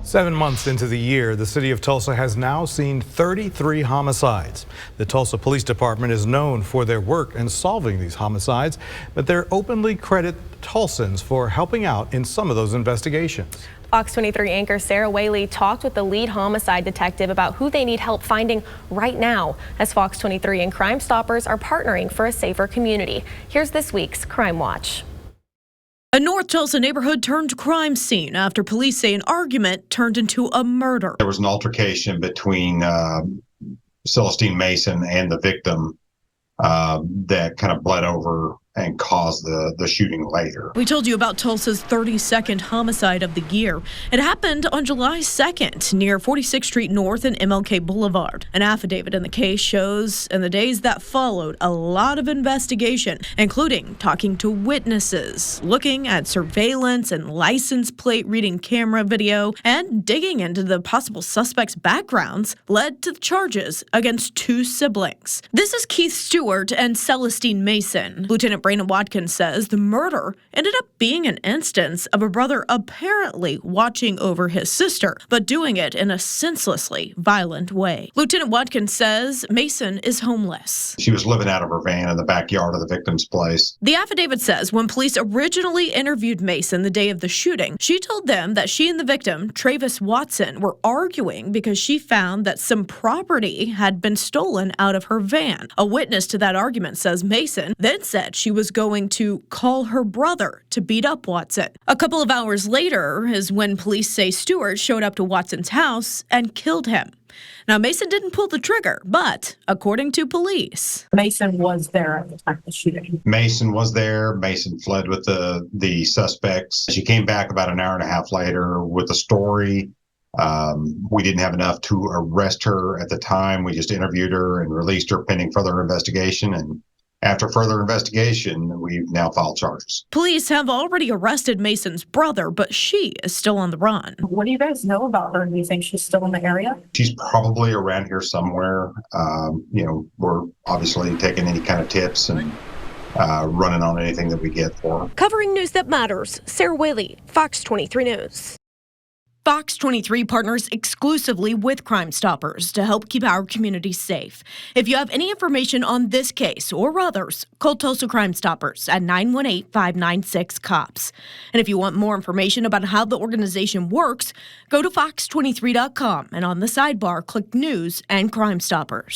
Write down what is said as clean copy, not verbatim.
7 months into the year, the city of Tulsa has now seen 33 homicides. The Tulsa Police Department is known for their work in solving these homicides, but they openly credit Tulsans for helping out in some of those investigations. FOX23 anchor Sarah Whaley talked with the lead homicide detective about who they need help finding right now, as FOX23 and Crime Stoppers are partnering for a safer community. Here's this week's Crime Watch. A North Tulsa neighborhood turned crime scene after police say an argument turned into a murder. There was an altercation between Celestine Mason and the victim that kind of bled over and caused the shooting later. We told you about Tulsa's 32nd homicide of the year. It happened on July 2nd near 46th Street North and MLK Boulevard. An affidavit in the case shows in the days that followed a lot of investigation, including talking to witnesses, looking at surveillance and license plate reading camera video, and digging into the possible suspects' backgrounds led to the charges against two siblings. This is Keith Stewart and Celestine Mason. Lieutenant Brandon Watkins says the murder ended up being an instance of a brother apparently watching over his sister, but doing it in a senselessly violent way. Lieutenant Watkins says Mason is homeless. She was living out of her van in the backyard of the victim's place. The affidavit says when police originally interviewed Mason the day of the shooting, she told them that she and the victim, Travis Watson, were arguing because she found that some property had been stolen out of her van. A witness to that argument says Mason then said she was going to call her brother to beat up Watson. A couple of hours later is when police say Stewart showed up to Watson's house and killed him. Now, Mason didn't pull the trigger, but according to police, Mason was there at the time of the shooting. Mason was there. Mason fled with the suspects. She came back about an hour and a half later with a story. We didn't have enough to arrest her at the time. We just interviewed her and released her pending further investigation. And after further investigation, we've now filed charges. Police have already arrested Mason's brother, but she is still on the run. What do you guys know about her? Do you think she's still in the area? She's probably around here somewhere. We're obviously taking any kind of tips and running on anything that we get for her. Covering news that matters, Sarah Whaley, FOX23 News. FOX23 partners exclusively with Crime Stoppers to help keep our community safe. If you have any information on this case or others, call Tulsa Crime Stoppers at 918-596-COPS. And if you want more information about how the organization works, go to fox23.com and on the sidebar, click News and Crime Stoppers.